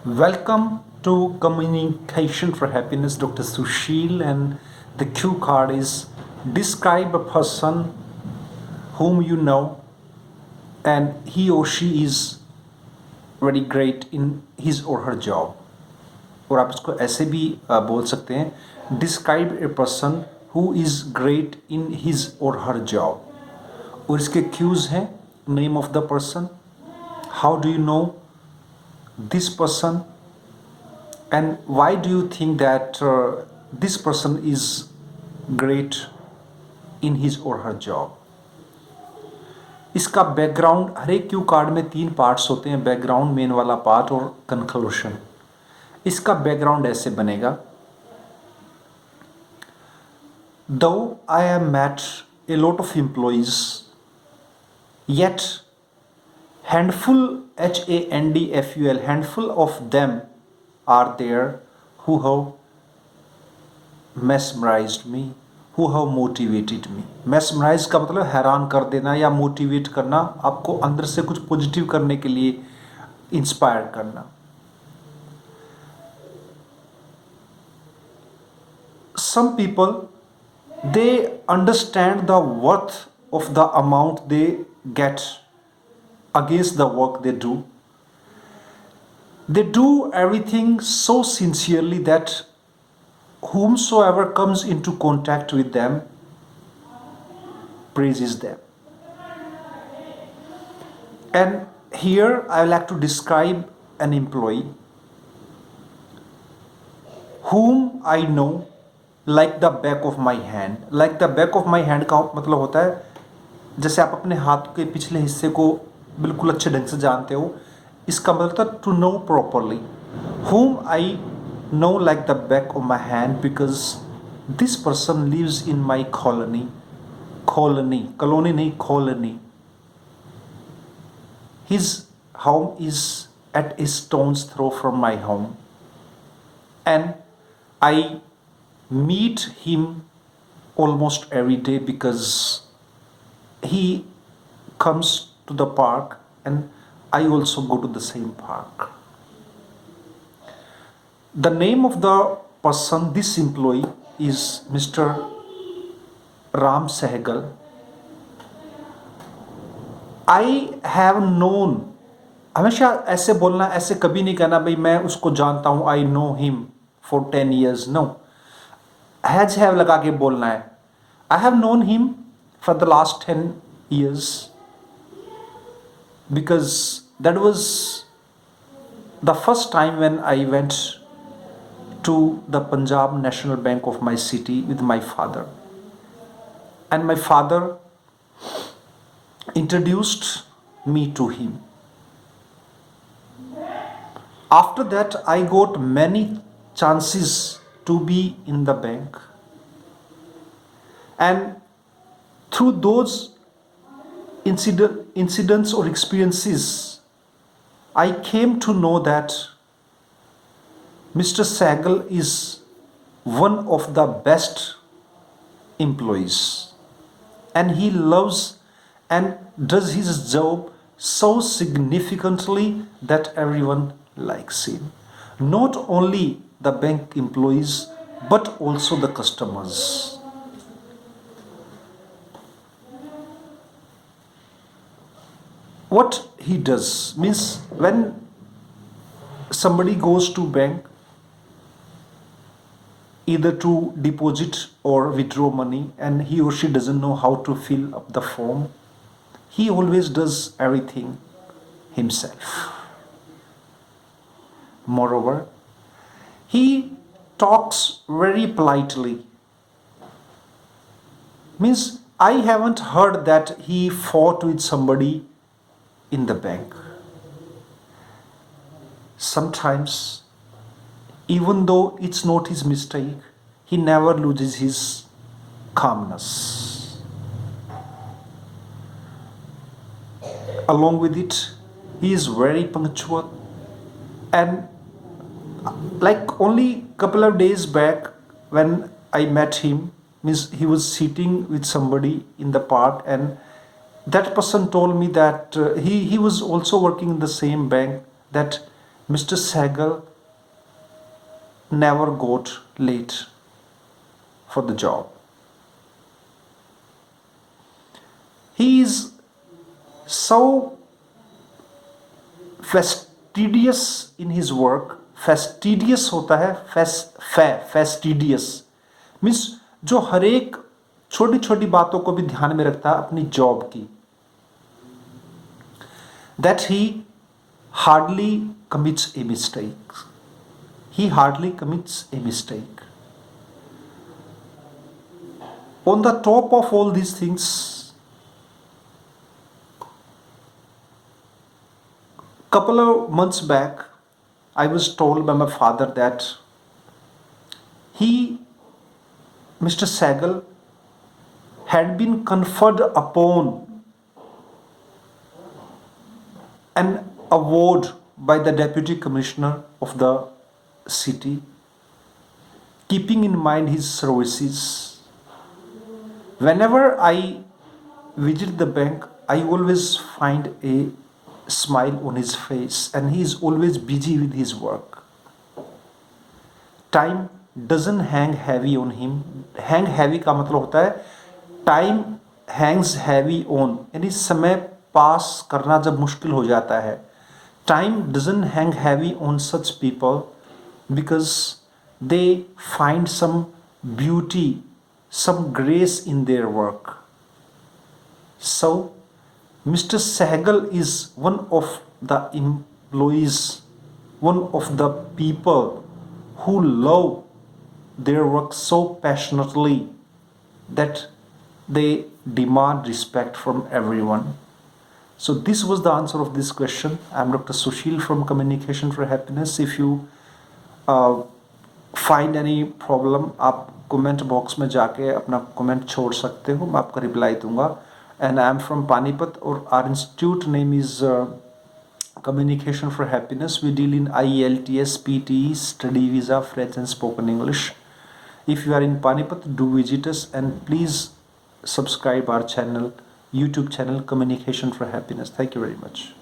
Welcome to Communication for Happiness, Dr. Sushil, and the cue card is describe a person whom you know and he or she is very great in his or her job. और आप इसको ऐसे भी बोल सकते हैं describe a person who is great in his और हर job और इसके क्यूज़ हैं name of the person how do you know this person and why do you think that this person is great in his or her job. इसका background हर एक Q card में 3 parts होते हैं background main वाला part और conclusion. इसका background ऐसे बनेगा though I have met a lot of employees yet handful of them are there who have mesmerized me, who have motivated me. mesmerize का मतलब हैरान कर देना या मोटिवेट करना, आपको अंदर से कुछ पॉजिटिव करने के लिए इंस्पायर करना. some people they understand the worth of the amount they get against the work they do. They do everything so sincerely that whomsoever comes into contact with them praises them. And here I would like to describe an employee whom I know like the back of my hand. Like the back of my hand का मतलब होता है जैसे आप अपने हाथ के पिछले हिस्से को बिल्कुल अच्छे ढंग से जानते हो. इसका मतलब था to know properly whom I know like the back of my hand because this person lives in my colony नहीं colony. His home is at a stone's throw from my home and I meet him almost every day because he comes to the park and I also go to the same park. The name of the person, this employee is Mr. Ram Sehgal. I have known, हमेशा ऐसे बोलना, ऐसे कभी नहीं कहना भाई मैं उसको जानता हूँ I know him for 10 years. No, have लगा के बोलना है. I have known him for the last 10 years because that was the first time when I went to the Punjab National Bank of my city with my father, and my father introduced me to him. After that I got many chances to be in the bank, and through those incidents or experiences I came to know that Mr. Sehgal is one of the best employees and he loves and does his job so significantly that everyone likes him. Not only the bank employees but also the customers. What he does means when somebody goes to bank either to deposit or withdraw money and he or she doesn't know how to fill up the form, he always does everything himself. Moreover, he talks very politely. Means I haven't heard that he fought with somebody in the bank. Sometimes, even though it's not his mistake, he never loses his calmness. Along with it, he is very punctual and like only couple of days back when I met him, means he was sitting with somebody in the park and that person told me that he was also working in the same bank, that Mr. Sehgal never got late for the job. He is so fastidious in his work. Fastidious होता है fastidious means जो हर एक छोटी छोटी बातों को भी ध्यान में रखता है अपनी जॉब की. That he hardly commits a mistake. He hardly commits a mistake. On the top of all these things, couple of months back, I was told by my father that Mr. Sehgal, had been conferred upon an award by the Deputy Commissioner of the city, keeping in mind his services. Whenever I visit the bank, I always find a smile on his face, and he is always busy with his work. Time doesn't hang heavy on him. Hang heavy का मतलब होता है time hangs heavy on, यानी समय पास करना जब मुश्किल हो जाता है. Time doesn't hang heavy on such people because they find some beauty, some grace in their work. So Mr. Sehgal is one of the employees, one of the people who love their work so passionately that they demand respect from everyone. So this was the answer of this question. I am Dr. Sushil from Communication for Happiness. If you find any problem, आप comment box में जाके अपना comment छोड़ सकते हो, मैं आपका reply दूंगा. And I am from Panipat, or our institute name is Communication for Happiness. We deal in IELTS, PTE, study visa, French and spoken English. If you are in Panipat, do visit us and please subscribe our channel, YouTube channel, Communication for Happiness. Thank you very much.